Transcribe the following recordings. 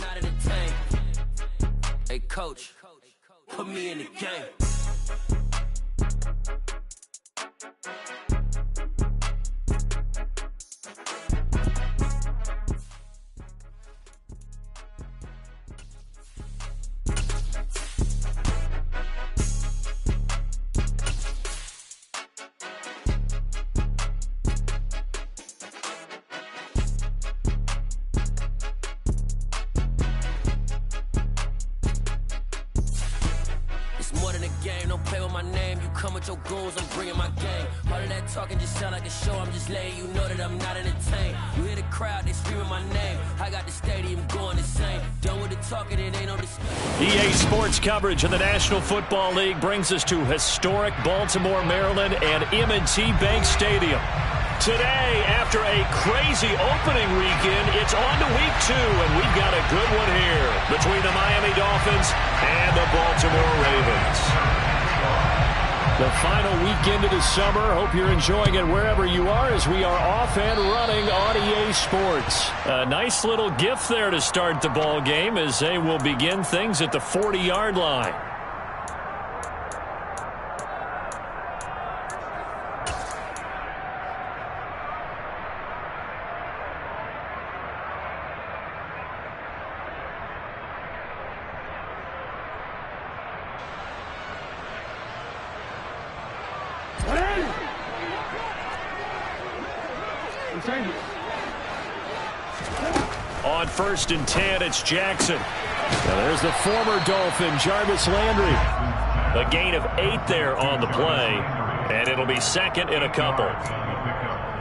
not entertained. Hey, coach, put me in the game. Don't play with my name, you come with your goons, I'm bringing my game. All of that talking just sound like a show, I'm just letting you know that I'm not entertained. You hear the crowd, they screaming my name, I got the stadium going insane. Done with the talking, it ain't no display. EA Sports coverage of the National Football League brings us to historic Baltimore, Maryland and M&T Bank Stadium. Today, after a crazy opening weekend, it's on to week 2, and we've got a good one here between the Miami Dolphins and the Baltimore Ravens. The final weekend of the summer. Hope you're enjoying it wherever you are as we are off and running on EA Sports. A nice little gift there to start the ball game as they will begin things at the 40-yard line. On 1st and 10, it's Jackson. Now there's the former Dolphin, Jarvis Landry. A gain of 8 there on the play, and it'll be 2nd and a couple.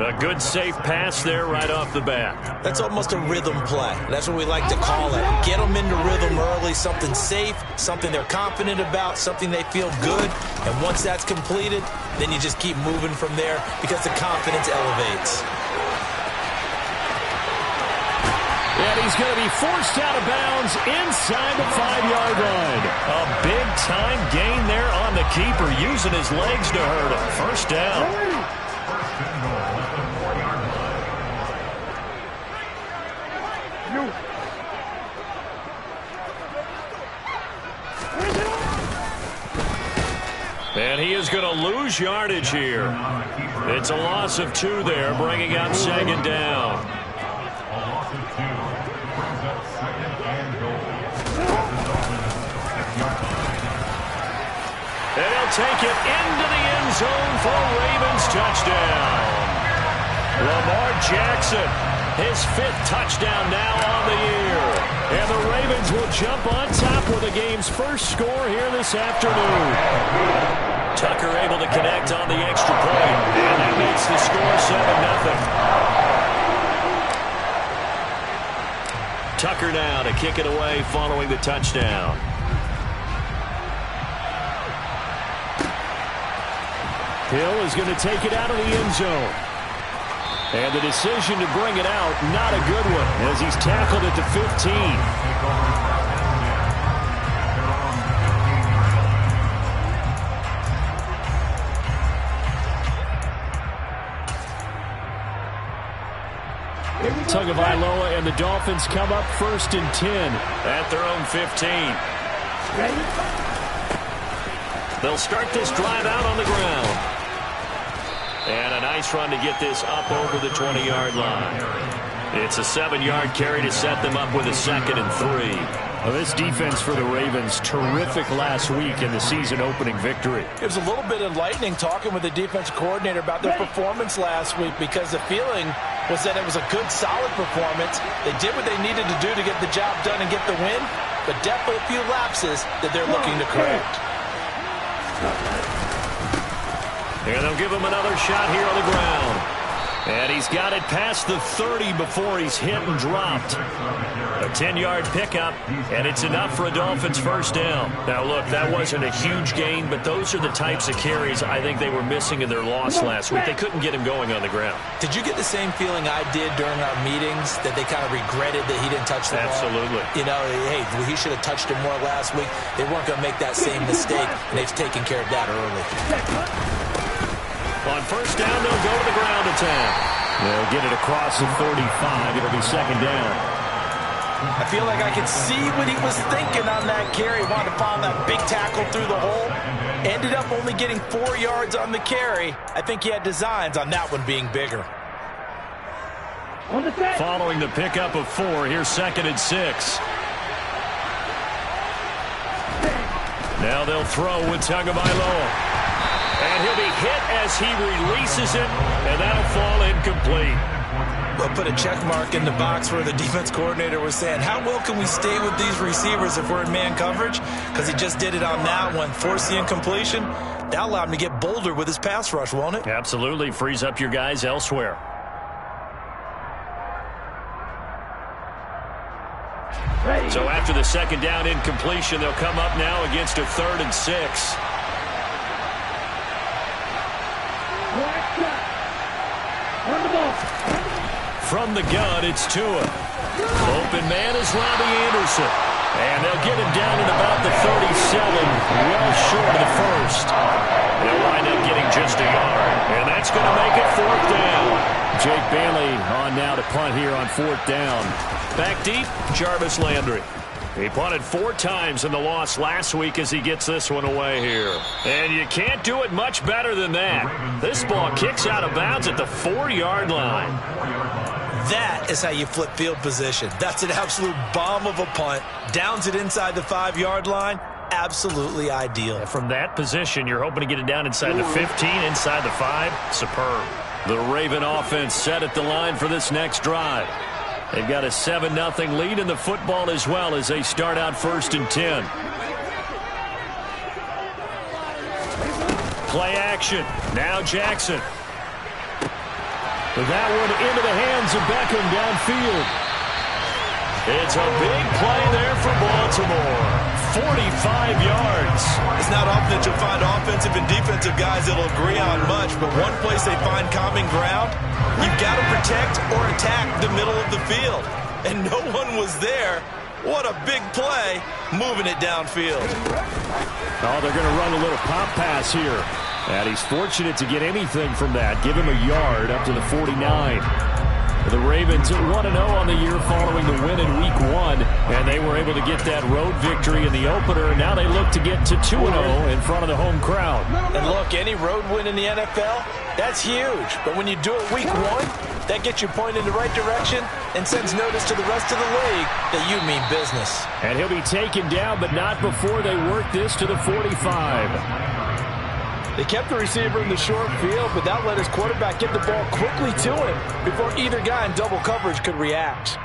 A good, safe pass there right off the bat. That's almost a rhythm play. That's what we like to call it. Get them into rhythm early, something safe, something they're confident about, something they feel good. And once that's completed, then you just keep moving from there because the confidence elevates. And he's going to be forced out of bounds inside the 5-yard line. A big-time gain there on the keeper, using his legs to hurt him. First down. And he is going to lose yardage here. It's a loss of 2 there, bringing up 2nd down. And he'll take it into the end zone for a Ravens touchdown. Lamar Jackson, his 5th touchdown now on the year. And the Ravens will jump on top with the game's first score here this afternoon. Tucker able to connect on the extra point. And that makes the score 7-0. Tucker now to kick it away following the touchdown. Hill is going to take it out of the end zone. And the decision to bring it out, not a good one, as he's tackled at the 15. Tagovailoa and the Dolphins come up 1st and 10 at their own 15. They'll start this drive out on the ground. And a nice run to get this up over the 20-yard line. It's a 7-yard carry to set them up with a 2nd and 3. Well, this defense for the Ravens, terrific last week in the season-opening victory. It was a little bit enlightening talking with the defense coordinator about their performance last week because the feeling was that it was a good, solid performance. They did what they needed to do to get the job done and get the win, but definitely a few lapses that they're looking to correct. And they'll give him another shot here on the ground. And he's got it past the 30 before he's hit and dropped. A 10-yard pickup, and it's enough for a Dolphins first down. Now, look, that wasn't a huge gain, but those are the types of carries I think they were missing in their loss last week. They couldn't get him going on the ground. Did you get the same feeling I did during our meetings, that they kind of regretted that he didn't touch the ball? Absolutely. You know, hey, he should have touched him more last week. They weren't going to make that same mistake, and they've taken care of that early. On first down, they'll go to the ground attack. They'll get it across the 35. It'll be 2nd down. I feel like I could see what he was thinking on that carry. Wanted to find that big tackle through the hole. Ended up only getting 4 yards on the carry. I think he had designs on that one being bigger. Following the pickup of 4, here's 2nd and 6. Now they'll throw with Tagovailoa. And he'll be hit as he releases it, and that'll fall incomplete. We'll put a check mark in the box where the defense coordinator was saying, how well can we stay with these receivers if we're in man coverage? Because he just did it on that one, forced the incompletion. That allowed him to get bolder with his pass rush, won't it? Absolutely. Frees up your guys elsewhere. So after the 2nd down incompletion, they'll come up now against a 3rd and 6. From the gun, it's Tua. Open man is Robbie Anderson. And they'll get him down at about the 37, well short of the first. They'll wind up getting just a yard. And that's going to make it 4th down. Jake Bailey on now to punt here on 4th down. Back deep, Jarvis Landry. He punted 4 times in the loss last week as he gets this one away here. And you can't do it much better than that. This ball kicks out of bounds at the 4-yard line. That is how you flip field position. That's an absolute bomb of a punt. Downs it inside the 5-yard line. Absolutely ideal. And from that position, you're hoping to get it down inside the 15, inside the 5. Superb. The Raven offense set at the line for this next drive. They've got a 7-0 lead in the football as well as they start out 1st and 10. Play action. Now Jackson. With that one into the hands of Beckham downfield. It's a big play there for Baltimore. 45 yards. It's not often that you'll find offensive and defensive guys that'll agree on much, but one place they find common ground, you've got to protect or attack the middle of the field. And no one was there. What a big play, moving it downfield. Oh, they're going to run a little pop pass here. And he's fortunate to get anything from that. Give him a yard up to the 49. The Ravens 1-0 on the year following the win in Week 1. And they were able to get that road victory in the opener. Now they look to get to 2-0 in front of the home crowd. And look, any road win in the NFL, that's huge. But when you do it Week 1, that gets you pointed in the right direction and sends notice to the rest of the league that you mean business. And he'll be taken down, but not before they work this to the 45. They kept the receiver in the short field, but that let his quarterback get the ball quickly to him before either guy in double coverage could react.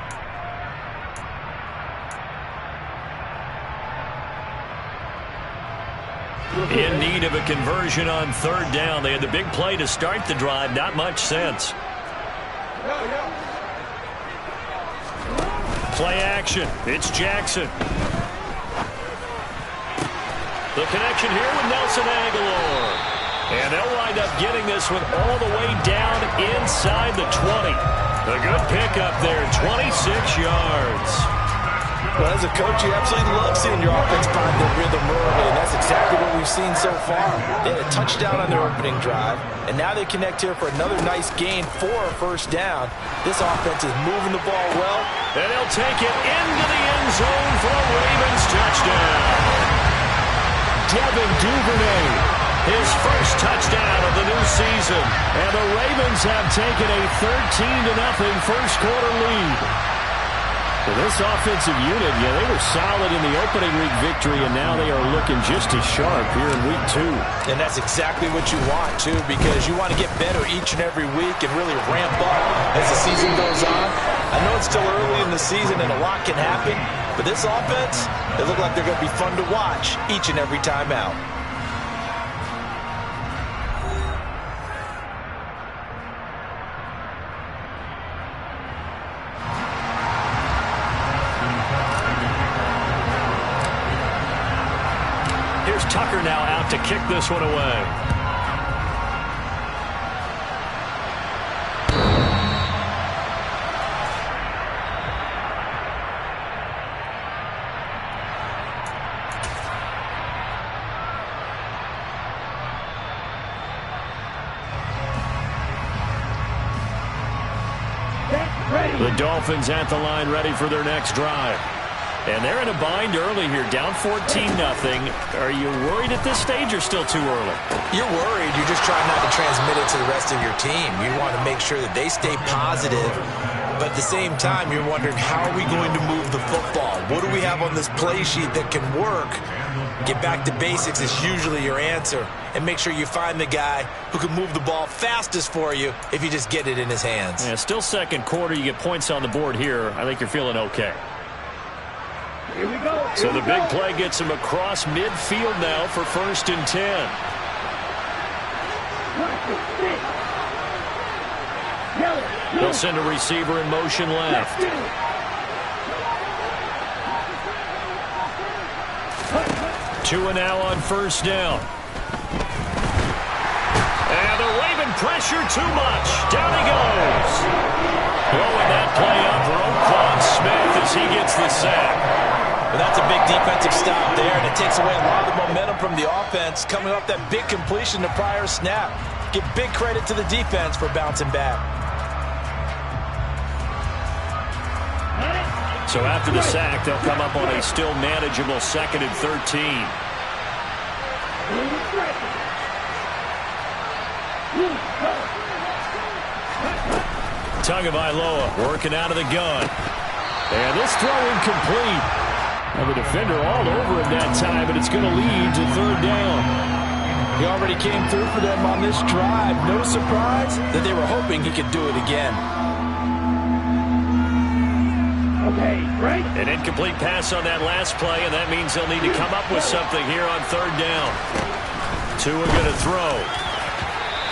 In need of a conversion on 3rd down. They had the big play to start the drive. Not much sense. Play action. It's Jackson. The connection here with Nelson Aguilar. And they'll wind up getting this one all the way down inside the 20. A good pickup there, 26 yards. Well, as a coach, you absolutely love seeing your offense find their rhythm early, and that's exactly what we've seen so far. They had a touchdown on their opening drive, and now they connect here for another nice gain for a 1st down. This offense is moving the ball well. And they'll take it into the end zone for a Ravens touchdown. Devin Duvernay, his first touchdown of the new season. And the Ravens have taken a 13-0 first-quarter lead. Well, this offensive unit, they were solid in the opening week victory, and now they are looking just as sharp here in Week 2. And that's exactly what you want, too, because you want to get better each and every week and really ramp up as the season goes on. I know it's still early in the season and a lot can happen, but this offense, they look like they're going to be fun to watch each and every time out. Tucker now out to kick this one away. Ready. The Dolphins at the line ready for their next drive. And they're in a bind early here, down 14-0. Are you worried at this stage or still too early? You're worried. You're just trying not to transmit it to the rest of your team. You want to make sure that they stay positive. But at the same time, you're wondering, how are we going to move the football? What do we have on this play sheet that can work? Get back to basics is usually your answer. And make sure you find the guy who can move the ball fastest for you if you just get it in his hands. Yeah, still second quarter. You get points on the board here. I think you're feeling okay. Here we go. So the big play gets him across midfield now for 1st and 10. They'll send a receiver in motion left. 2 and now on 1st down. And they're waving pressure too much. Down he goes. Blowing that play up for Mckdawg Smith as he gets the sack. Well, that's a big defensive stop there, and it takes away a lot of the momentum from the offense coming off that big completion the prior snap. Give big credit to the defense for bouncing back. So after the sack, they'll come up on a still manageable 2nd and 13. Tagovailoa working out of the gun. And this throw incomplete. Now the defender all over him that time, but it's going to lead to 3rd down. He already came through for them on this drive. No surprise that they were hoping he could do it again. Okay, right. An incomplete pass on that last play, and that means they'll need to come up with something here on 3rd down. Tua going to throw.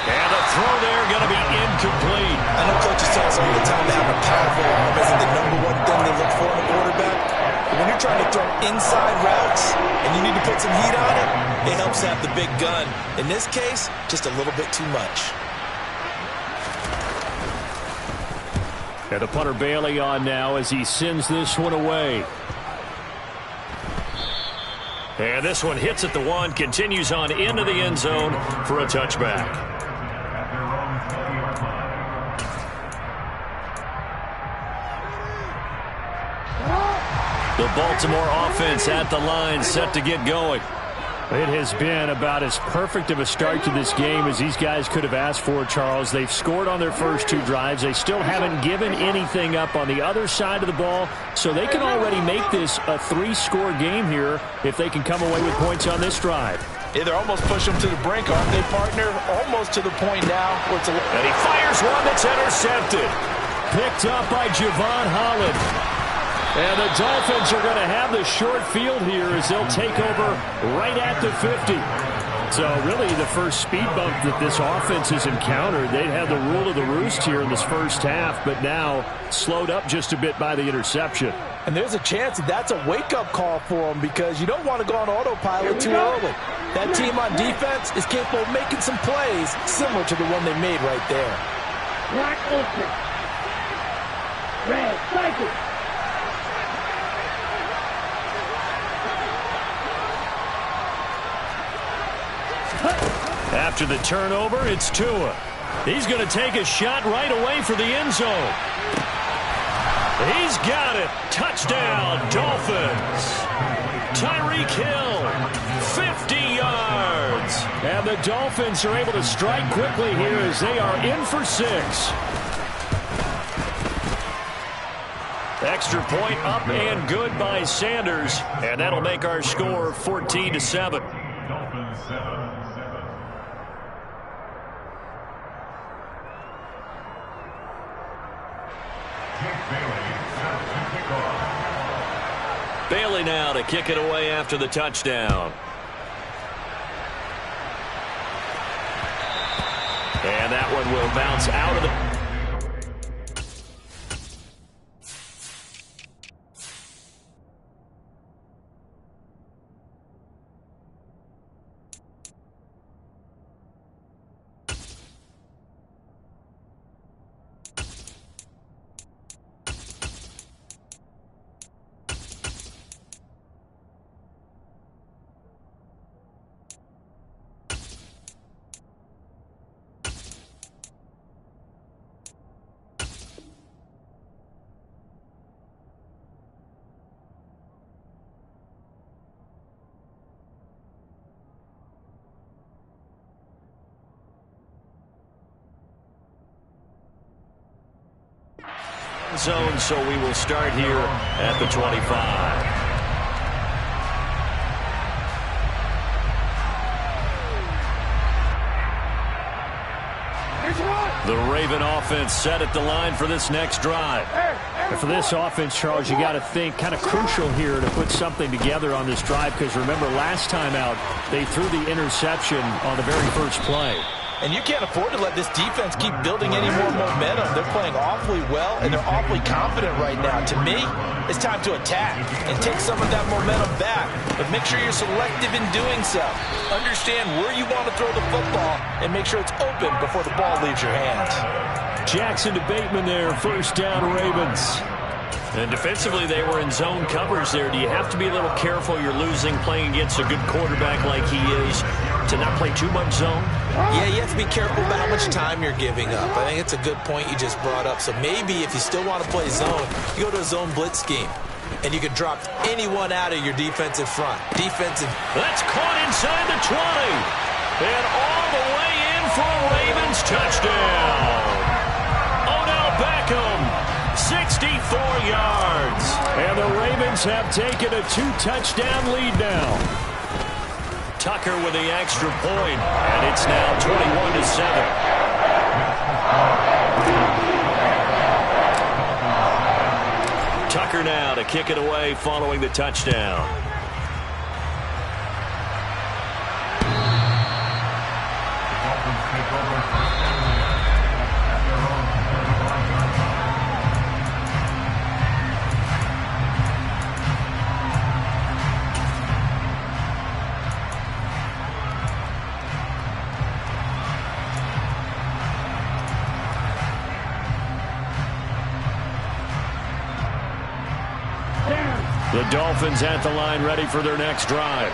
And the throw there going to be incomplete. I know coaches tell us all the time that having a powerful arm isn't the #1 thing they look for in a quarterback. But when you're trying to throw inside routes and you need to put some heat on it, it helps to have the big gun. In this case, just a little bit too much. And the punter Bailey on now as he sends this one away. And this one hits at the 1, continues on into the end zone for a touchback. The Baltimore offense at the line, set to get going. It has been about as perfect of a start to this game as these guys could have asked for, Charles. They've scored on their first 2 drives. They still haven't given anything up on the other side of the ball, so they can already make this a 3-score game here if they can come away with points on this drive. Yeah, they're almost pushing them to the brink, aren't they, partner? Almost to the point now where it's and he fires one that's intercepted. Picked up by Javon Holland. And the Dolphins are going to have the short field here as they'll take over right at the 50. So really the first speed bump that this offense has encountered. They'd had the rule of the roost here in this first half, but now slowed up just a bit by the interception. And there's a chance that that's a wake-up call for them because you don't want to go on autopilot too early. That team on defense is capable of making some plays similar to the one they made right there. Black open. Red cycle. After the turnover, it's Tua. He's going to take a shot right away for the end zone. He's got it. Touchdown, Dolphins. Tyreek Hill, 50 yards. And the Dolphins are able to strike quickly here as they are in for 6. Extra point up and good by Sanders. And that'll make our score 14-7. Dolphins 7. Bailey now to kick it away after the touchdown. And that one will bounce out of the... zone, so we will start here at the 25. The Raven offense set at the line for this next drive. And for this offense, Charles, you got to think kind of crucial here to put something together on this drive, because remember last time out they threw the interception on the very first play. And you can't afford to let this defense keep building any more momentum. They're playing awfully well, and they're awfully confident right now. To me, it's time to attack and take some of that momentum back. But make sure you're selective in doing so. Understand where you want to throw the football and make sure it's open before the ball leaves your hands. Jackson to Bateman there, first down Ravens. And defensively, they were in zone coverage there. Do you have to be a little careful? You're losing playing against a good quarterback like he is to not play too much zone? Yeah, you have to be careful about how much time you're giving up. I think it's a good point you just brought up. So maybe if you still want to play zone, you go to a zone blitz scheme. And you can drop anyone out of your defensive front. That's caught inside the 20. And all the way in for a Ravens touchdown. Odell Beckham, 64 yards. And the Ravens have taken a 2-touchdown lead now. Tucker with the extra point, and it's now 21-7. Tucker now to kick it away following the touchdown. The Dolphins at the line ready for their next drive.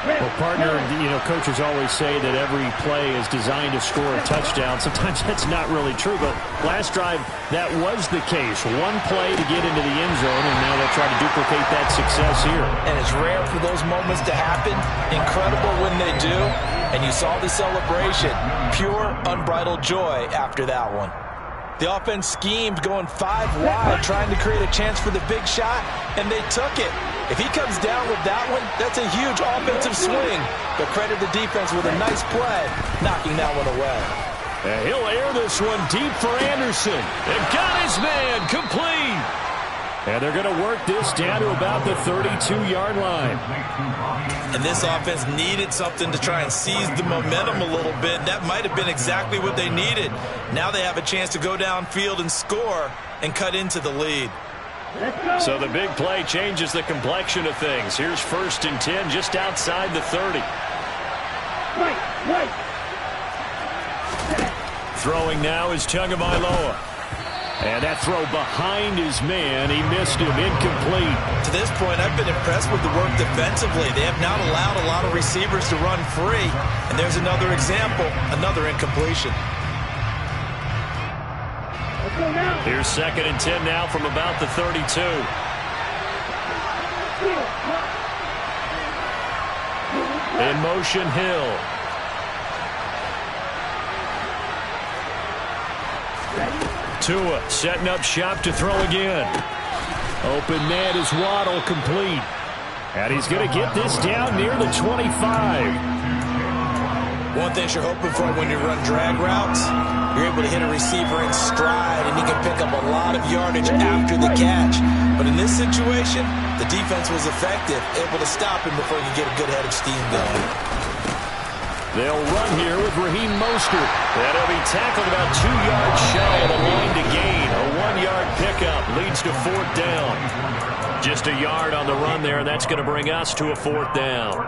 Well, partner, coaches always say that every play is designed to score a touchdown. Sometimes that's not really true, but last drive, that was the case. One play to get into the end zone, and now they'll try to duplicate that success here. And it's rare for those moments to happen. Incredible when they do. And you saw the celebration. Pure, unbridled joy after that one. The offense schemed going 5 wide, trying to create a chance for the big shot, and they took it. If he comes down with that one, that's a huge offensive swing. But credit the defense with a nice play, knocking that one away. And he'll air this one deep for Anderson. And got his man complete. And they're going to work this down to about the 32-yard line. And this offense needed something to try and seize the momentum a little bit. That might have been exactly what they needed. Now they have a chance to go downfield and score and cut into the lead. So the big play changes the complexion of things. Here's 1st and 10 just outside the 30. Right. Throwing now is Tagovailoa. And that throw behind his man, he missed him, incomplete. To this point, I've been impressed with the work defensively. They have not allowed a lot of receivers to run free. And there's another example, another incompletion. Here's 2nd and 10 now from about the 32. In motion, Hill. Tua setting up shop to throw again. Open man is Waddle, complete. And he's going to get this down near the 25. One thing you're hoping for when you run drag routes, you're able to hit a receiver in stride, and he can pick up a lot of yardage after the catch. But in this situation, the defense was effective, able to stop him before he could get a good head of steam going. They'll run here with Raheem Mostert. And he'll be tackled about 2 yards shy of the line to gain. A 1-yard pickup leads to 4th down. Just a yard on the run there, and that's going to bring us to a 4th down.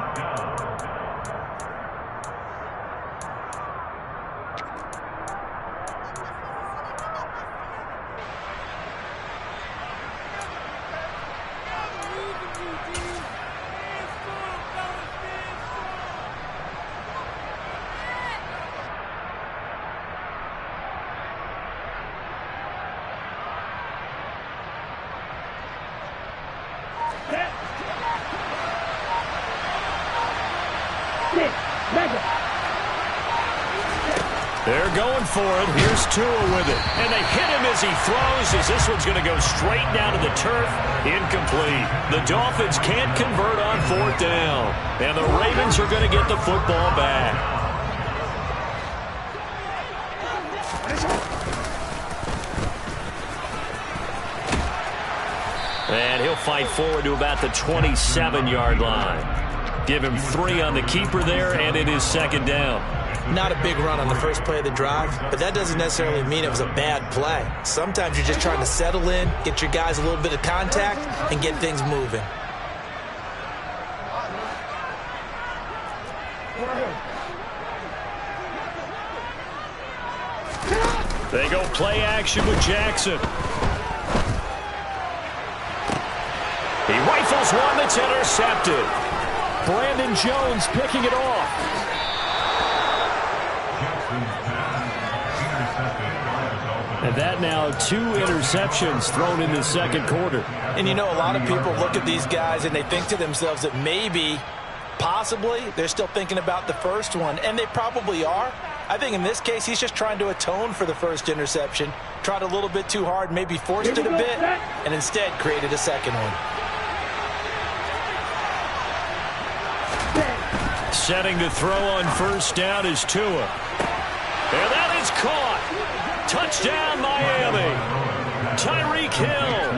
They're going for it. Here's Tua with it. And they hit him as he throws, as this one's going to go straight down to the turf. Incomplete. The Dolphins can't convert on 4th down. And the Ravens are going to get the football back. And he'll fight forward to about the 27-yard line. Give him 3 on the keeper there, and it is 2nd down. Not a big run on the first play of the drive, but that doesn't necessarily mean it was a bad play. Sometimes you're just trying to settle in, get your guys a little bit of contact, and get things moving. They go play action with Jackson. He rifles one that's intercepted. Brandon Jones picking it off. And that now 2 interceptions thrown in the 2nd quarter. And you know, a lot of people look at these guys and they think to themselves that maybe, possibly, they're still thinking about the first one. And they probably are. I think in this case, he's just trying to atone for the first interception. Tried a little bit too hard, maybe forced it a bit, and instead created a second one. Setting to throw on 1st down is Tua. And that is caught. Touchdown, Miami. Tyreek Hill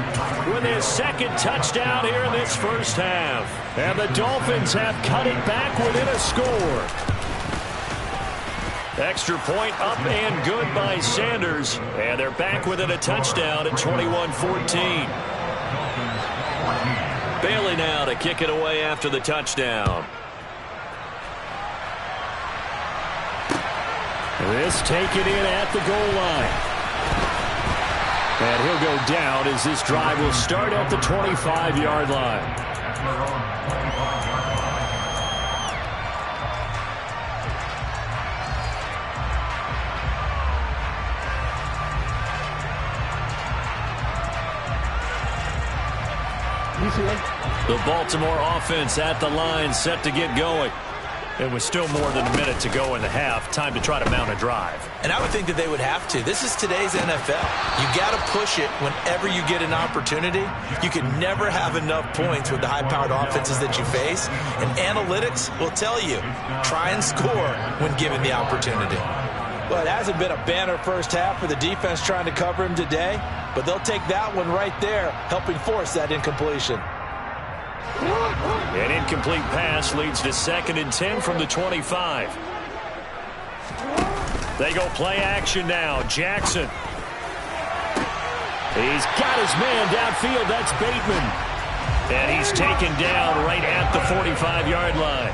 with his 2nd touchdown here in this first half. And the Dolphins have cut it back within a score. Extra point up and good by Sanders. And they're back within a touchdown at 21-14. Bailey now to kick it away after the touchdown. This taken in at the goal line. And he'll go down as this drive will start at the 25-yard line. The Baltimore offense at the line, set to get going. It was still more than a minute to go in the half. Time to try to mount a drive. And I would think that they would have to. This is today's NFL. You got to push it whenever you get an opportunity. You can never have enough points with the high-powered offenses that you face. And analytics will tell you, try and score when given the opportunity. Well, it hasn't been a banner first half for the defense trying to cover him today, but they'll take that one right there, helping force that incompletion. An incomplete pass leads to 2nd and 10 from the 25. They go play action now. Jackson. He's got his man downfield. That's Bateman. And he's taken down right at the 45-yard line.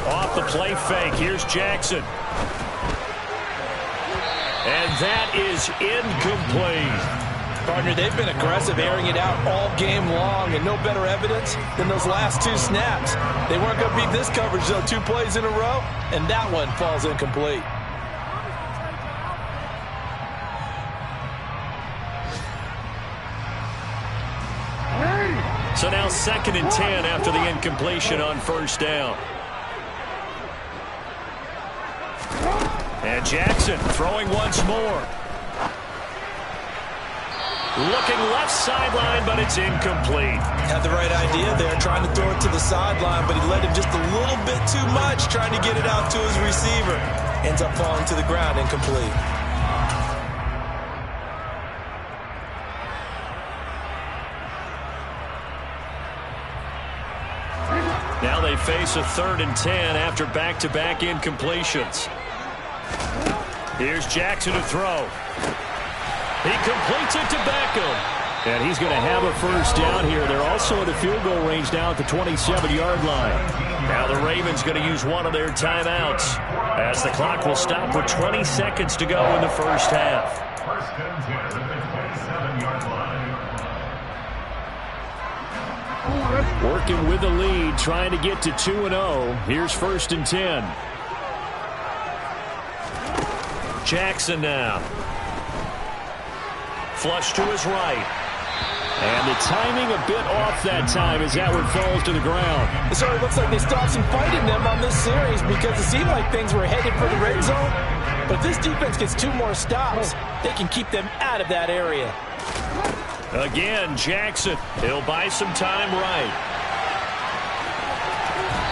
Off the play fake. Here's Jackson. And that is incomplete. Partner, they've been aggressive, airing it out all game long, and no better evidence than those last 2 snaps. They weren't going to beat this coverage, though, 2 plays in a row, and that one falls incomplete. So now 2nd and 10 after the incompletion on 1st down. And Jackson throwing once more. Looking left sideline, but it's incomplete. Had the right idea there, trying to throw it to the sideline, but he led him just a little bit too much, trying to get it out to his receiver. Ends up falling to the ground, incomplete. Now they face a 3rd and 10 after back-to-back incompletions. Here's Jackson to throw. He completes it to Beckham. And he's going to have a 1st down here. They're also at a field goal range now at the 27-yard line. Now the Ravens going to use one of their timeouts as the clock will stop with 20 seconds to go in the first half. 1st and 10 at the 27-yard line. Working with the lead, trying to get to 2-0. Here's 1st and 10. Jackson now. Flush to his right. And the timing a bit off that time as that one falls to the ground. It certainly looks like they still have some fight in them on this series because it seemed like things were headed for the red zone. But if this defense gets 2 more stops, they can keep them out of that area. Again, Jackson. He'll buy some time right.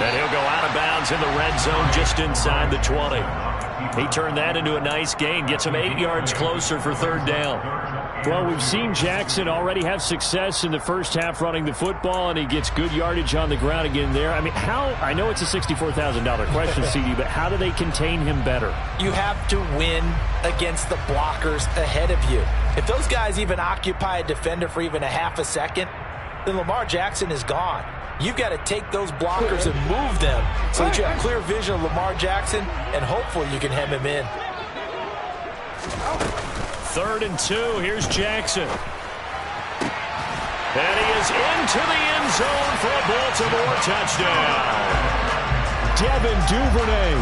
And he'll go out of bounds in the red zone just inside the 20. He turned that into a nice gain. Gets him 8 yards closer for 3rd down. Well, we've seen Jackson already have success in the first half running the football, and he gets good yardage on the ground again there. I mean, I know it's a $64,000 question, CD, but how do they contain him better? You have to win against the blockers ahead of you. If those guys even occupy a defender for even a half a second, then Lamar Jackson is gone. You've got to take those blockers and move them so that you have clear vision of Lamar Jackson, and hopefully you can hem him in. 3rd and 2. Here's Jackson. And he is into the end zone for a Baltimore touchdown. Devin Duvernay.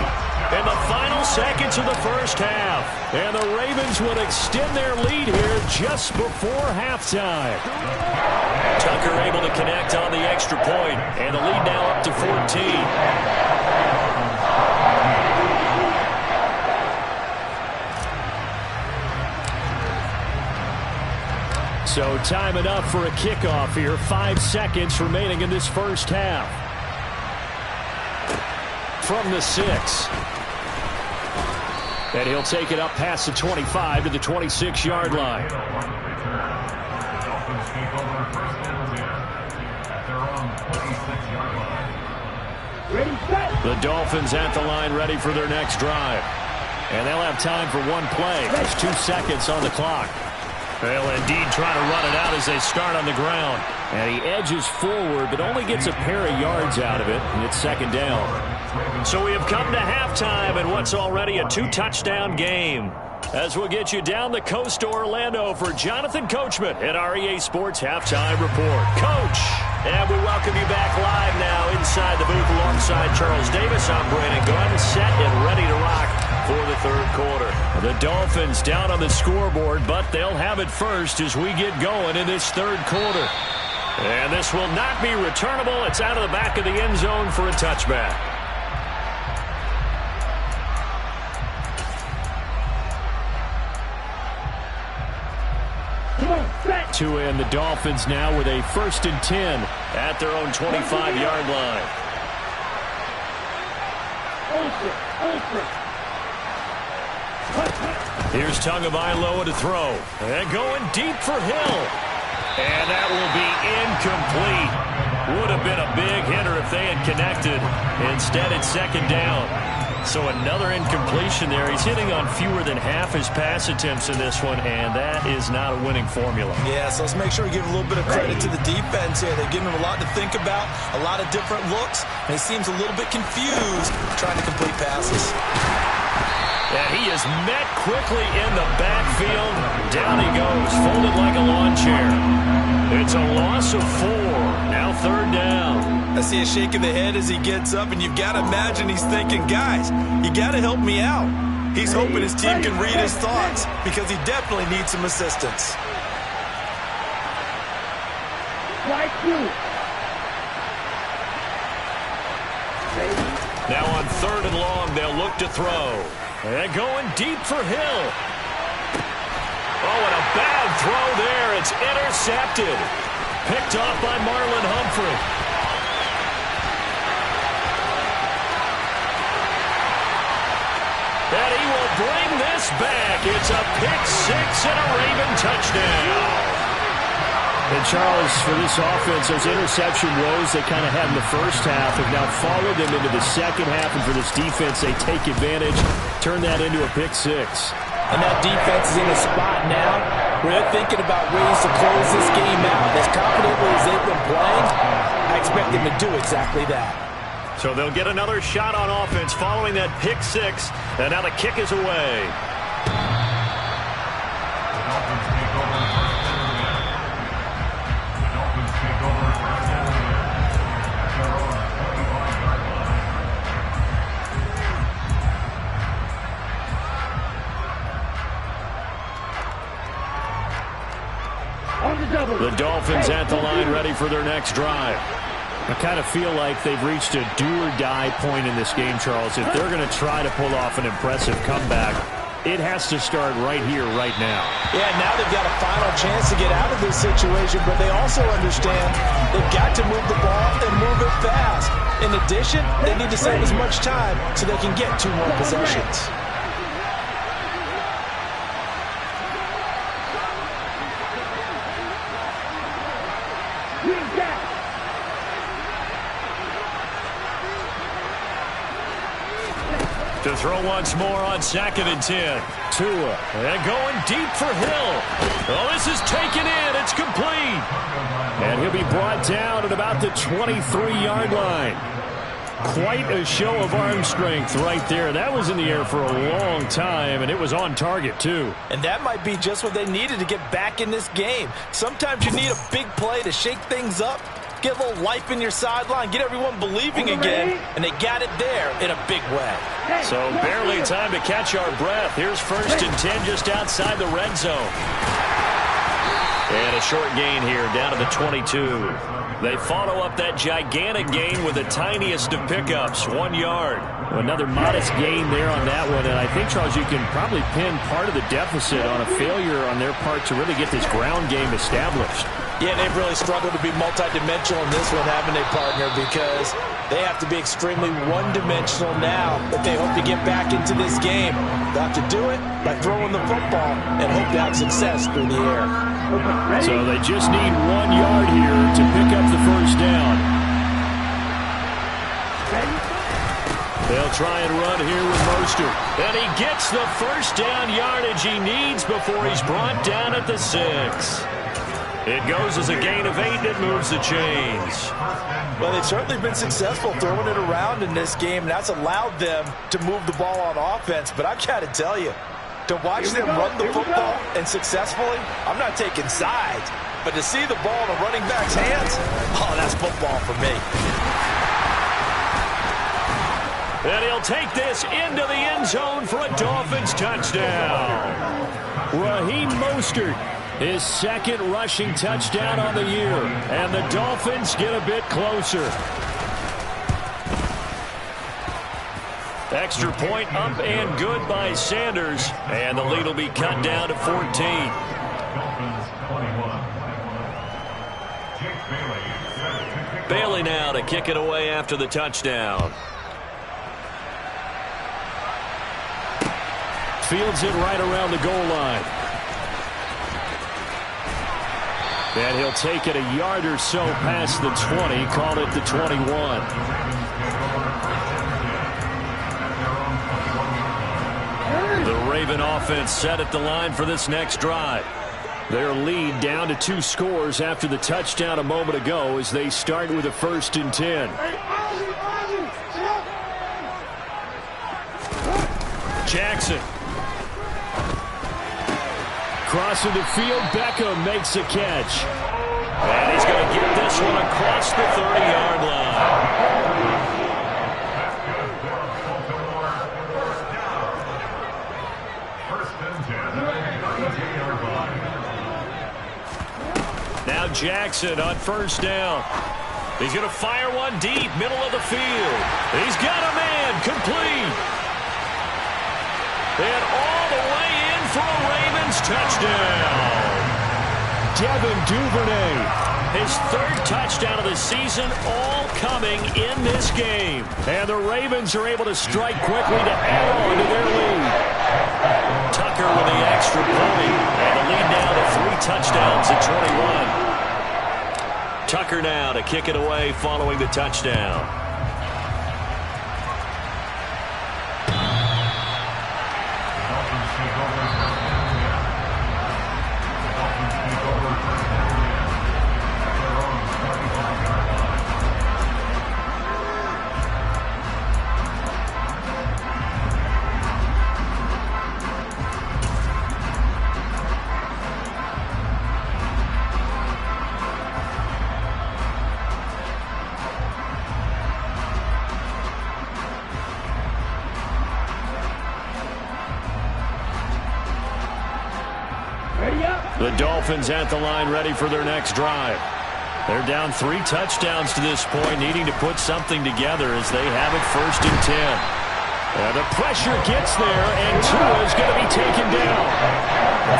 In the final seconds of the first half. And the Ravens would extend their lead here just before halftime. Tucker able to connect on the extra point. And the lead now up to 14. So time enough for a kickoff here. 5 seconds remaining in this first half. From the 6. And he'll take it up past the 25 to the 26-yard line. The Dolphins at the line ready for their next drive. And they'll have time for 1 play. There's 2 seconds on the clock. They'll indeed try to run it out as they start on the ground. And he edges forward, but only gets a pair of yards out of it, and it's 2nd down. So we have come to halftime in what's already a 2-touchdown game. As we'll get you down the coast to Orlando for Jonathan Coachman at our EA Sports Halftime Report. Coach, and we welcome you back live now inside the booth alongside Charles Davis. I'm Brandon Gunn, set and ready to rock for the 3rd quarter. The Dolphins down on the scoreboard, but they'll have it first as we get going in this 3rd quarter. And this will not be returnable. It's out of the back of the end zone for a touchback. To end the Dolphins now with a 1st and 10 at their own 25-yard line. Here's Tagovailoa to throw. And going deep for Hill. And that will be incomplete. Would have been a big hitter if they had connected. Instead, it's 2nd down. So another incompletion there. He's hitting on fewer than half his pass attempts in this one, and that is not a winning formula. Yeah, so let's make sure we give a little bit of credit to the defense here. They've given him a lot to think about, a lot of different looks, and he seems a little bit confused trying to complete passes. And he is met quickly in the backfield. Down he goes, folded like a lawn chair. It's a loss of 4. Now 3rd down. I see a shake of the head as he gets up, and you've got to imagine he's thinking, guys, you got to help me out. He's hoping his team can read his thoughts because he definitely needs some assistance. Now on 3rd and long, they'll look to throw. And going deep for Hill. Oh, and a bad throw there. It's intercepted. Picked off by Marlon Humphrey. And he will bring this back. It's a pick 6 and a Raven touchdown. And Charles, for this offense, those interception woes they kind of had in the first half have now followed them into the second half. And for this defense, they take advantage, turn that into a pick 6. And that defense is in a spot now where they're thinking about ways to close this game out. As confidently as they've been playing, I expect them to do exactly that. So they'll get another shot on offense following that pick 6. And now the kick is away. On the double. The Dolphins at the line ready for their next drive. I kind of feel like they've reached a do-or-die point in this game, Charles. If they're going to try to pull off an impressive comeback, it has to start right here, right now. Yeah, now they've got a final chance to get out of this situation, but they also understand they've got to move the ball and move it fast. In addition, they need to save as much time so they can get 2 more possessions. To throw once more on 2nd and 10. Tua. And going deep for Hill. Oh, this is taken in. It's complete. And he'll be brought down at about the 23-yard line. Quite a show of arm strength right there. That was in the air for a long time, and it was on target, too. And that might be just what they needed to get back in this game. Sometimes you need a big play to shake things up, get a little life in your sideline, get everyone believing again, and they got it there in a big way. So barely time to catch our breath. Here's 1st and 10 just outside the red zone. And a short gain here down to the 22. They follow up that gigantic gain with the tiniest of pickups, 1 yard. Another modest gain there on that one, and I think, Charles, you can probably pin part of the deficit on a failure on their part to really get this ground game established. Yeah, they've really struggled to be multidimensional in this one, haven't they, partner? Because they have to be extremely one-dimensional now if they hope to get back into this game. They'll have to do it by throwing the football and hope to have success through the air. So they just need 1 yard here to pick up the first down. They'll try and run here with Mostert. And he gets the first down yardage he needs before he's brought down at the 6. It goes as a gain of 8, and it moves the chains. Well, they've certainly been successful throwing it around in this game, and that's allowed them to move the ball on offense. But I've got to tell you, to watch them run the football and successfully, I'm not taking sides, but to see the ball in the running back's hands, oh, that's football for me. And he'll take this into the end zone for a Dolphins touchdown. Raheem Mostert, his 2nd rushing touchdown on the year. And the Dolphins get a bit closer. Extra point up and good by Sanders. And the lead will be cut down to 14. Bailey now to kick it away after the touchdown. Fields it right around the goal line. And he'll take it a yard or so past the 20, call it the 21. The Raven offense set at the line for this next drive. Their lead down to 2 scores after the touchdown a moment ago as they start with a 1st and 10. Jackson. Crossing the field, Beckham makes a catch. And he's going to get this one across the 30-yard line. Now Jackson on 1st down. He's going to fire one deep, middle of the field. He's got a man, complete. And all the way in for a Ravens touchdown. Devin Duvernay, his 3rd touchdown of the season, all coming in this game. And the Ravens are able to strike quickly to add on to their lead. Tucker with the extra point. And the lead now to 3 touchdowns at 21. Tucker now to kick it away following the touchdown. Ready up. The Dolphins at the line ready for their next drive. They're down 3 touchdowns to this point, needing to put something together as they have it 1st and 10. The pressure gets there, and Tua is going to be taken down.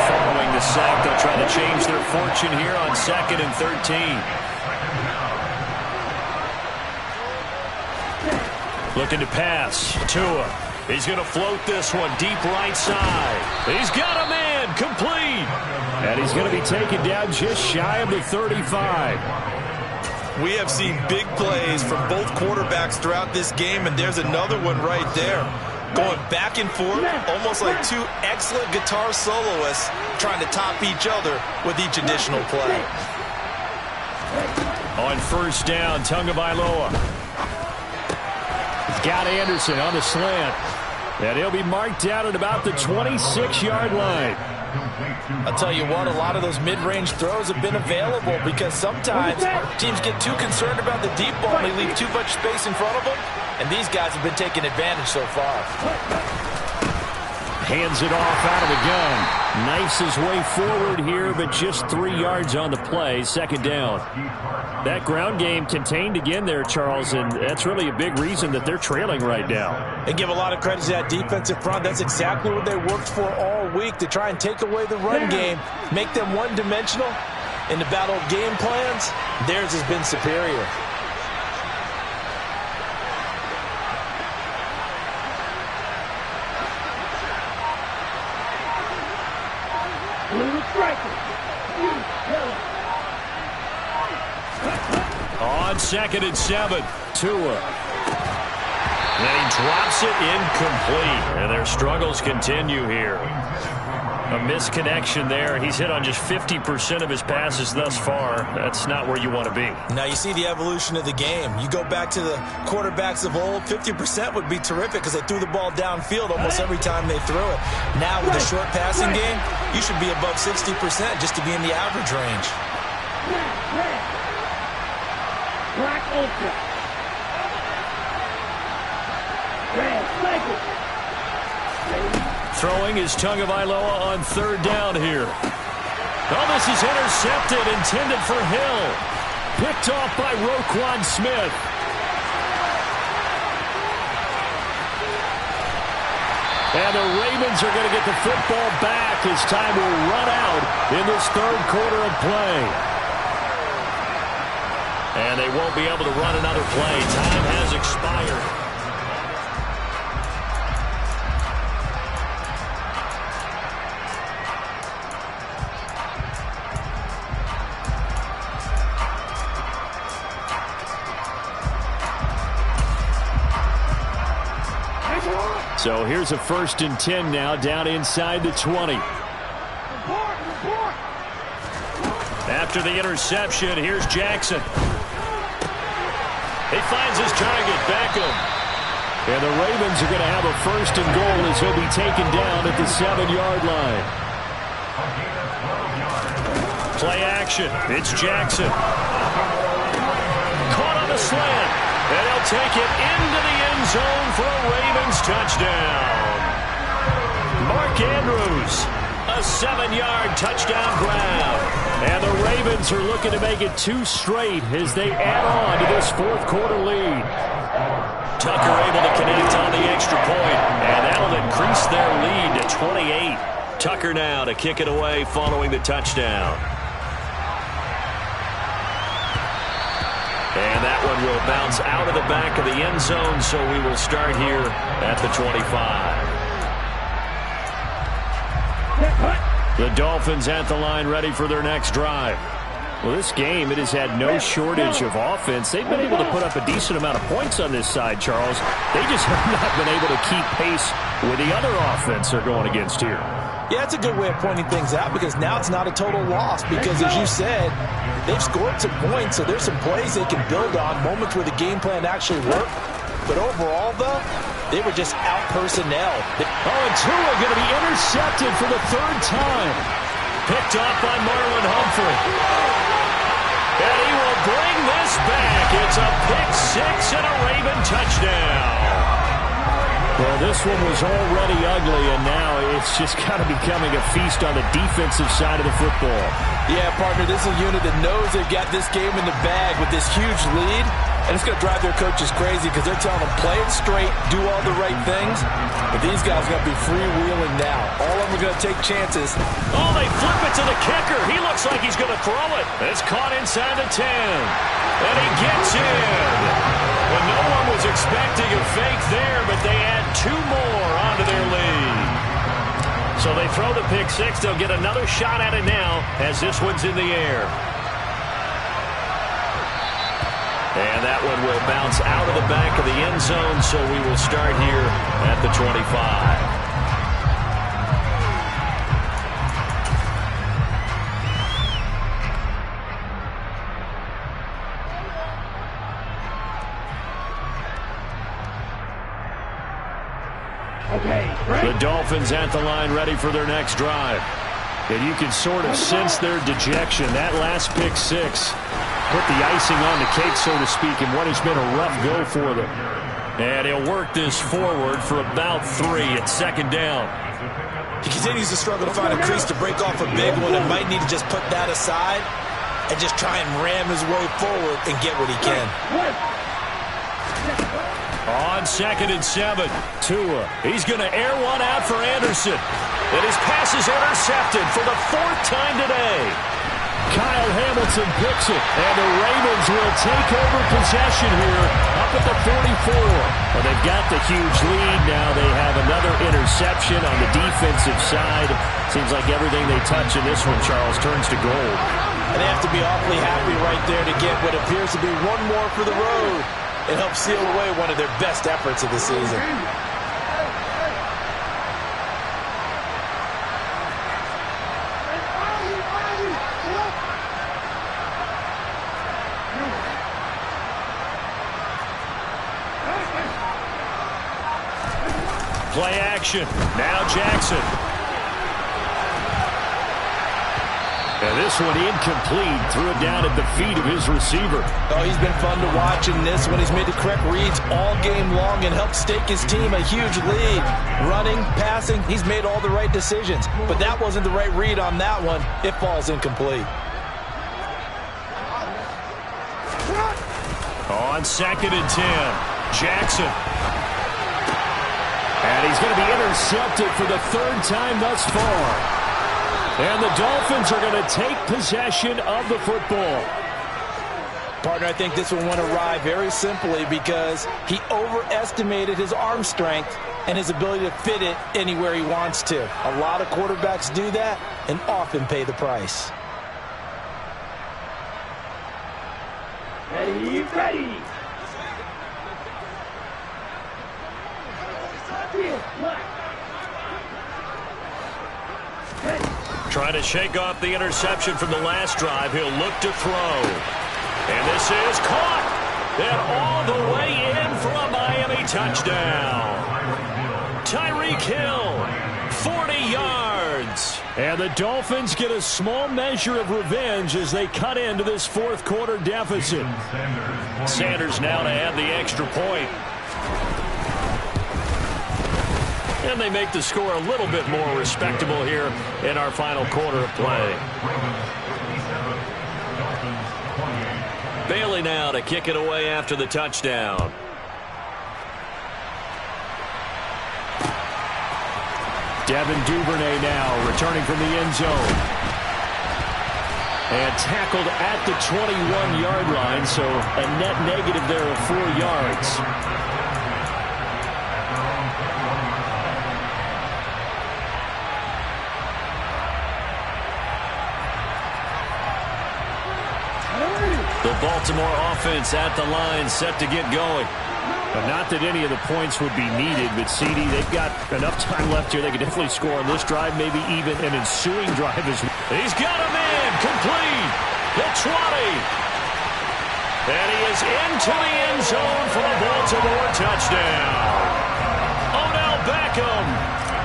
Following the sack, they'll try to change their fortune here on 2nd and 13. Looking to pass. Tua. He's going to float this one deep right side. He's got a man. Complete. And he's going to be taken down just shy of the 35. We have seen big plays from both quarterbacks throughout this game, and there's another one right there. Going back and forth, almost like 2 excellent guitar soloists trying to top each other with each additional play. On 1st down, Tagovailoa. He's got Anderson on the slant. And he'll be marked down at about the 26-yard line. I'll tell you what, a lot of those mid-range throws have been available because sometimes teams get too concerned about the deep ball and they leave too much space in front of them, and these guys have been taking advantage so far. Hands it off out of the gun. Knifes his way forward here, but just 3 yards on the play. 2nd down. That ground game contained again there, Charles, and that's really a big reason that they're trailing right now. And give a lot of credit to that defensive front. That's exactly what they worked for all week, to try and take away the run game, make them one-dimensional. In the battle of game plans, theirs has been superior. On 2nd and 7, Tua. And he drops it incomplete. And their struggles continue here. A misconnection there. He's hit on just 50% of his passes thus far. That's not where you want to be. Now you see the evolution of the game. You go back to the quarterbacks of old, 50% would be terrific because they threw the ball downfield almost every time they threw it. Now with a short passing game, you should be above 60% just to be in the average range. Black ultra. Red, blanket. Throwing is Tagovailoa on 3rd down here. Oh, this is intercepted, intended for Hill. Picked off by Roquan Smith. And the Ravens are going to get the football back as time will run out in this 3rd quarter of play. And they won't be able to run another play. Time has expired. So here's a 1st and 10 now, down inside the 20. After the interception, here's Jackson. He finds his target, Beckham. And the Ravens are going to have a 1st and goal as he'll be taken down at the 7-yard line. Play action. It's Jackson. Caught on the slant. And he'll take it into the end zone for a Ravens touchdown. Mark Andrews, a 7-yard touchdown grab. And the Ravens are looking to make it 2 straight as they add on to this 4th quarter lead. Tucker able to connect on the extra point, and that'll increase their lead to 28. Tucker now to kick it away following the touchdown. And that one will bounce out of the back of the end zone, so we will start here at the 25. The Dolphins at the line ready for their next drive. Well, this game, it has had no shortage of offense. They've been able to put up a decent amount of points on this side, Charles. They just have not been able to keep pace with the other offense they're going against here. Yeah, it's a good way of pointing things out because now it's not a total loss because, as you said, they've scored some points, so there's some plays they can build on, moments where the game plan actually worked. But overall, though, they were just out-personnel. And Tua going to be intercepted for the 3rd time. Picked off by Marlon Humphrey. And he will bring this back. It's a pick 6 and a Raven touchdown. Well, this one was already ugly, and now it's just kind of becoming a feast on the defensive side of the football. Yeah, partner, this is a unit that knows they've got this game in the bag with this huge lead, and it's going to drive their coaches crazy because they're telling them, play it straight, do all the right things, but these guys are going to be freewheeling now. All of them are going to take chances. Oh, they flip it to the kicker. He looks like he's going to throw it. It's caught inside the 10, and he gets in. Well, no one was expecting a fake there, but they add 2 more onto their lead. So they throw the pick six. They'll get another shot at it now as this one's in the air. And that one will bounce out of the back of the end zone, so we will start here at the 25. The Dolphins at the line, ready for their next drive. And you can sort of sense their dejection. That last pick six put the icing on the cake, so to speak, in what has been a rough go for them. And he'll work this forward for about 3 at second down. He continues to struggle to find a crease to break off a big one and might need to just put that aside and just try and ram his way forward and get what he can. On 2nd and 7, Tua. He's going to air one out for Anderson. And his pass is intercepted for the 4th time today. Kyle Hamilton picks it, and the Ravens will take over possession here up at the 44. Well, they've got the huge lead now. They have another interception on the defensive side. Seems like everything they touch in this one, Charles, turns to gold. And they have to be awfully happy right there to get what appears to be one more for the road. It helps seal away one of their best efforts of the season. Play action. Now Jackson. And this one incomplete. Threw it down at the feet of his receiver. Oh, he's been fun to watch in this one. He's made the correct reads all game long and helped stake his team a huge lead. Running, passing, he's made all the right decisions. But that wasn't the right read on that one. It falls incomplete. On 2nd and 10, Jackson. And he's going to be intercepted for the 3rd time thus far. And the Dolphins are going to take possession of the football. Partner, I think this one went awry very simply because he overestimated his arm strength and his ability to fit it anywhere he wants to. A lot of quarterbacks do that and often pay the price. Ready. Trying to shake off the interception from the last drive. He'll look to throw. And this is caught. And all the way in for a Miami touchdown. Tyreek Hill, 40 yards. And the Dolphins get a small measure of revenge as they cut into this 4th quarter deficit. Sanders now to add the extra point. And they make the score a little bit more respectable here in our final quarter of play. Bailey now to kick it away after the touchdown. Devin Duvernay now returning from the end zone. And tackled at the 21-yard line, so a net negative there of 4 yards. The Baltimore offense at the line, set to get going. But not that any of the points would be needed, but CD, they've got enough time left here. They can definitely score on this drive, maybe even an ensuing drive as well. He's got him in, complete, the 20. And he is into the end zone for the Baltimore touchdown. Odell Beckham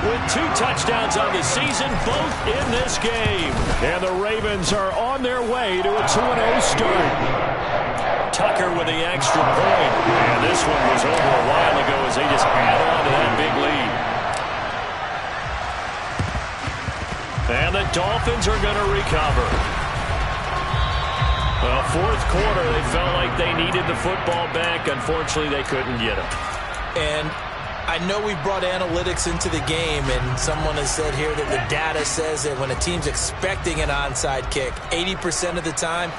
with 2 touchdowns on the season, both in this game. And the Ravens are on their way to a 2-0 start. Tucker with the extra point. And this one was over a while ago as they just add on to that big lead. And the Dolphins are going to recover. Well, fourth quarter, they felt like they needed the football back. Unfortunately, they couldn't get it. And I know we brought analytics into the game, and someone has said here that the data says that when a team's expecting an onside kick, 80% of the time,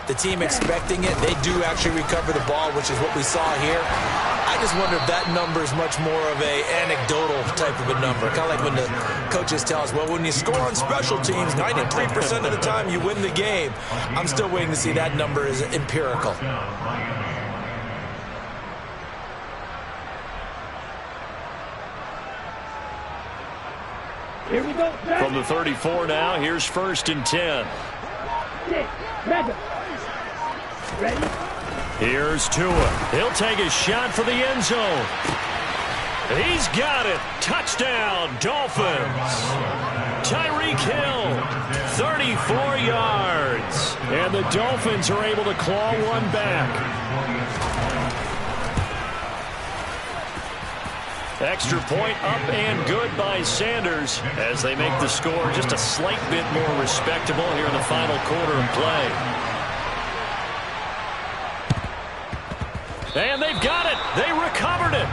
the team expecting it, they do actually recover the ball, which is what we saw here. I just wonder if that number is much more of a anecdotal type of a number. Kind of like when the coaches tell us, well, when you score on special teams, 93% of the time you win the game. I'm still waiting to see that number is empirical. Here we go. From the 34 now, here's 1st and 10. 6, 7. Ready? Here's Tua. He'll take a shot for the end zone. He's got it. Touchdown, Dolphins. Tyreek Hill, 34 yards. And the Dolphins are able to claw one back. Extra point up and good by Sanders as they make the score just a slight bit more respectable here in the final quarter of play. And they've got it. They recovered it.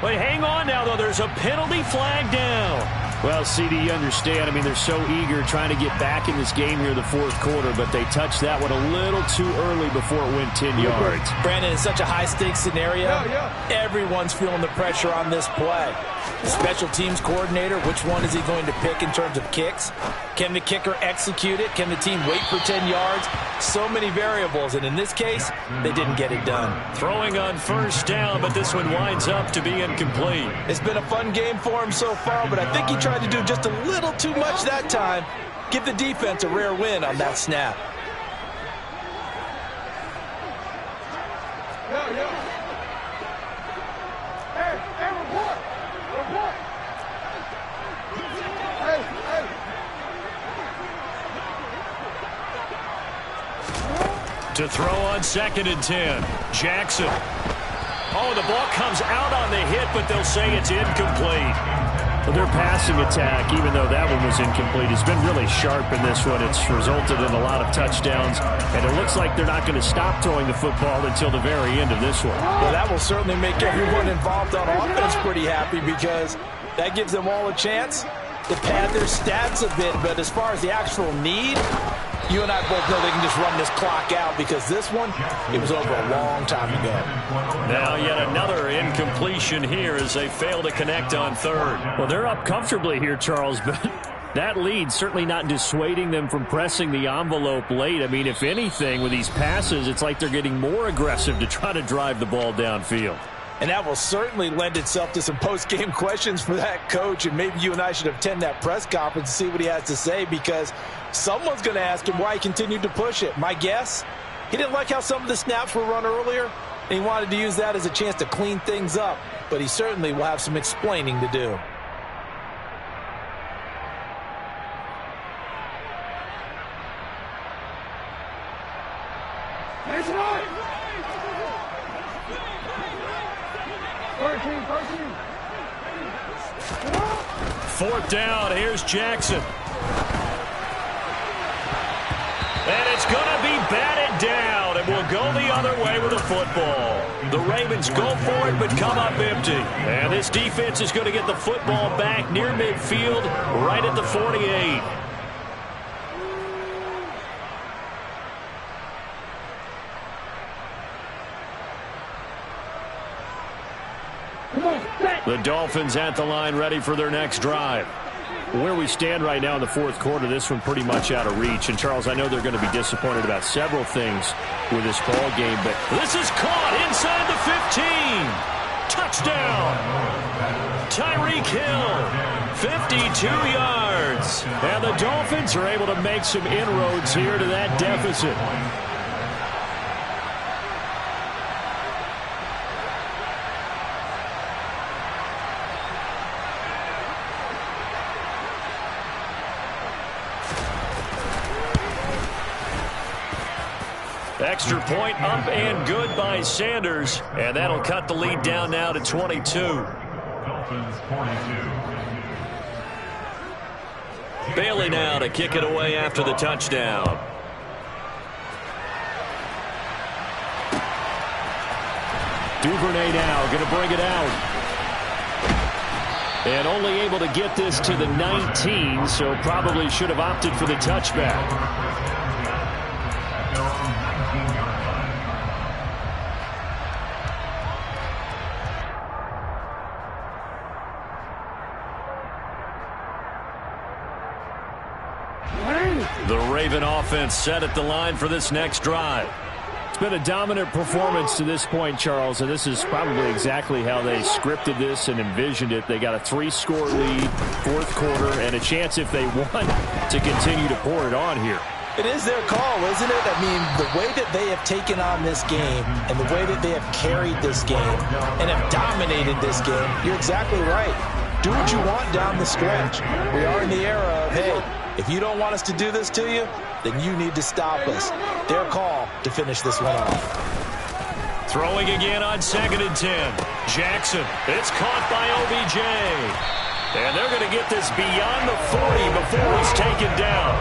Wait, hang on now, though. There's a penalty flag down. Well, CD, you understand. I mean, they're so eager trying to get back in this game here in the fourth quarter, but they touched that one a little too early before it went 10 yards. Brandon, in such a high-stakes scenario, everyone's feeling the pressure on this play. The special teams coordinator, which one is he going to pick in terms of kicks? Can the kicker execute it? Can the team wait for 10 yards? So many variables, and in this case, they didn't get it done. Throwing on 1st down, but this one winds up to be incomplete. It's been a fun game for him so far, but I think he tried to do just a little too much that time. Give the defense a rare win on that snap. To throw on 2nd and 10. Jackson. Oh, the ball comes out on the hit, but they'll say it's incomplete. Well, their passing attack, even though that one was incomplete, has been really sharp in this one. It's resulted in a lot of touchdowns, and it looks like they're not going to stop throwing the football until the very end of this one. Well, that will certainly make everyone involved on offense pretty happy because that gives them all a chance to pad their stats a bit. But as far as the actual need, you and I both know they can just run this clock out because this one, it was over a long time ago. Now yet another incompletion here as they fail to connect on 3rd. Well, they're up comfortably here, Charles, but that lead certainly not dissuading them from pressing the envelope late. I mean, if anything, with these passes, it's like they're getting more aggressive to try to drive the ball downfield. And that will certainly lend itself to some post-game questions for that coach. And maybe you and I should attend that press conference and see what he has to say because someone's going to ask him why he continued to push it. My guess, he didn't like how some of the snaps were run earlier, and he wanted to use that as a chance to clean things up. But he certainly will have some explaining to do. That's right. 4th down, here's Jackson. And it's going to be batted down, and we'll go the other way with the football. The Ravens go for it, but come up empty. And this defense is going to get the football back near midfield, right at the 48. The Dolphins at the line ready for their next drive. Where we stand right now in the fourth quarter, this one pretty much out of reach. And, Charles, I know they're going to be disappointed about several things with this ball game, but this is caught inside the 15. Touchdown. Tyreek Hill, 52 yards. And the Dolphins are able to make some inroads here to that deficit. Extra point up and good by Sanders. And that'll cut the lead down now to 22. Dolphins 42. Bailey now to kick it away after the touchdown. Duvernay now going to bring it out. And only able to get this to the 19, so probably should have opted for the touchback. The Raven offense set at the line for this next drive. It's been a dominant performance to this point, Charles, and this is probably exactly how they scripted this and envisioned it. They got a 3-score lead, fourth quarter, and a chance if they want to continue to pour it on here. It is their call, isn't it? I mean, the way that they have taken on this game and the way that they have carried this game and have dominated this game, you're exactly right. Do what you want down the stretch. We are in the era of, hey, if you don't want us to do this to you, then you need to stop us. Their call to finish this one off. Throwing again on 2nd and 10. Jackson. It's caught by OBJ. And they're going to get this beyond the 40 before he's taken down.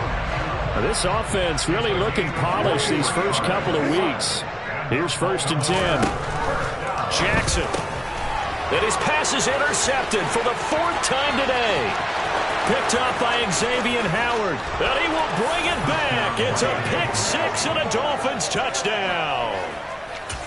Now, this offense really looking polished these first couple of weeks. Here's 1st and 10. Jackson. And his pass is intercepted for the 4th time today. Picked up by Xavier Howard. And he will bring it back. It's a pick-6 and a Dolphins touchdown.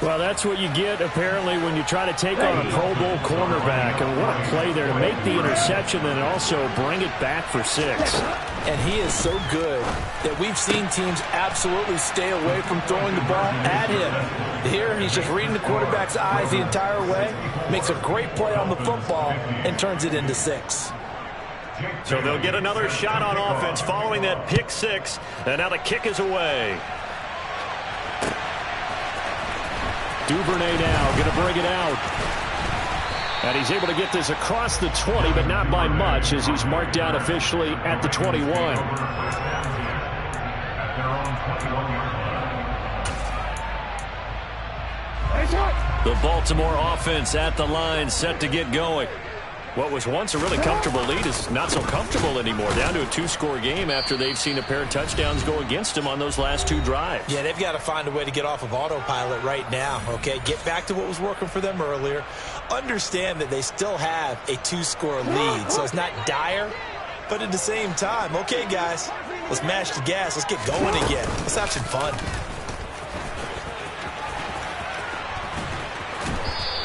Well, that's what you get, apparently, when you try to take on a Pro Bowl cornerback. And what a play there to make the interception and also bring it back for 6. And he is so good that we've seen teams absolutely stay away from throwing the ball at him. Here, he's just reading the quarterback's eyes the entire way, makes a great play on the football, and turns it into 6. So they'll get another shot on offense following that pick-6, and now the kick is away. Duvernay now going to bring it out. And he's able to get this across the 20, but not by much, as he's marked down officially at the 21. The Baltimore offense at the line, set to get going. What was once a really comfortable lead is not so comfortable anymore. Down to a 2-score game after they've seen a pair of touchdowns go against them on those last 2 drives. Yeah, they've got to find a way to get off of autopilot right now, okay? Get back to what was working for them earlier. Understand that they still have a 2-score lead, so it's not dire, but at the same time, okay, guys, let's mash the gas. Let's get going again. Let's have some fun.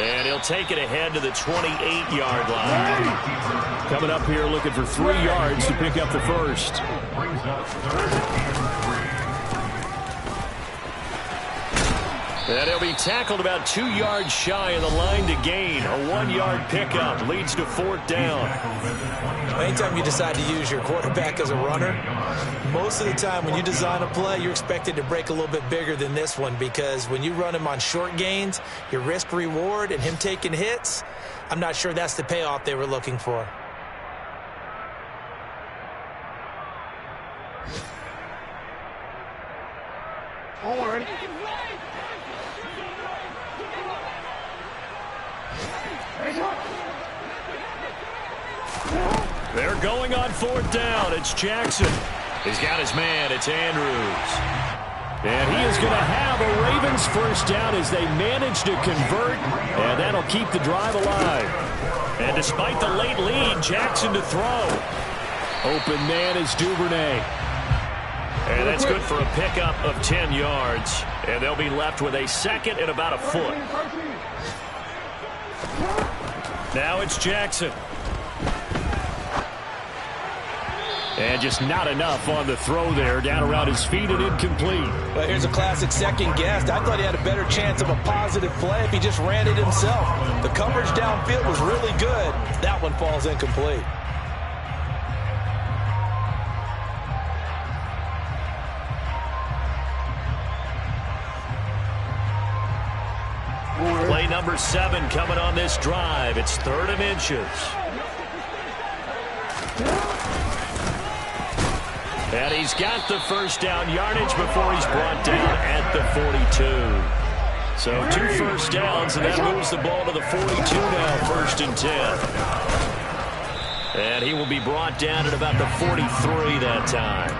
And he'll take it ahead to the 28-yard line. Coming up here looking for 3 yards to pick up the first. And he'll be tackled about 2 yards shy of the line to gain. A 1-yard pickup leads to 4th down. Anytime you decide to use your quarterback as a runner, most of the time when you design a play, you're expected to break a little bit bigger than this one, because when you run him on short gains, your risk-reward and him taking hits, I'm not sure that's the payoff they were looking for. Forward. They're going on 4th down. It's Jackson. He's got his man. It's Andrews. And he is going to have a Ravens first down as they manage to convert, and that'll keep the drive alive. And despite the late lead, Jackson to throw. Open man is Duvernay. And that's good for a pickup of 10 yards. And they'll be left with a 2nd and about a foot. Now it's Jackson. And just not enough on the throw there. Down around his feet and incomplete. Well, here's a classic second guess. I thought he had a better chance of a positive play if he just ran it himself. The coverage downfield was really good. That one falls incomplete. Play number 7 coming on this drive. It's 3rd and inches. And he's got the first down yardage before he's brought down at the 42. So 2 first downs, and that moves the ball to the 42 now, 1st and 10. And he will be brought down at about the 43 that time.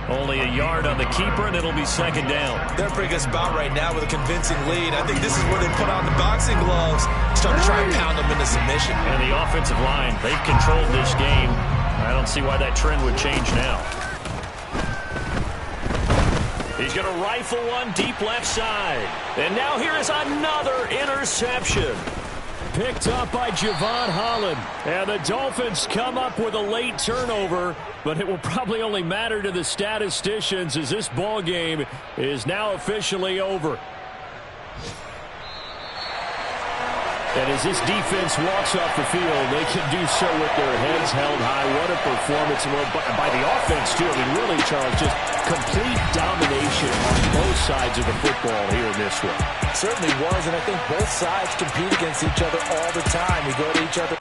Only a yard on the keeper, and it'll be 2nd down. They're bringing us about right now with a convincing lead. I think this is where they put on the boxing gloves, start to try and pound them into submission. And the offensive line, they've controlled this game. I don't see why that trend would change now. He's going to rifle one deep left side. And now here is another interception. Picked up by Javon Holland. And the Dolphins come up with a late turnover, but it will probably only matter to the statisticians as this ball game is now officially over. And as this defense walks off the field, they can do so with their heads held high. What a performance by the offense, too. I mean, really, Charles, just complete domination on both sides of the football here in this one. Certainly was, and I think both sides compete against each other all the time. We go to each other.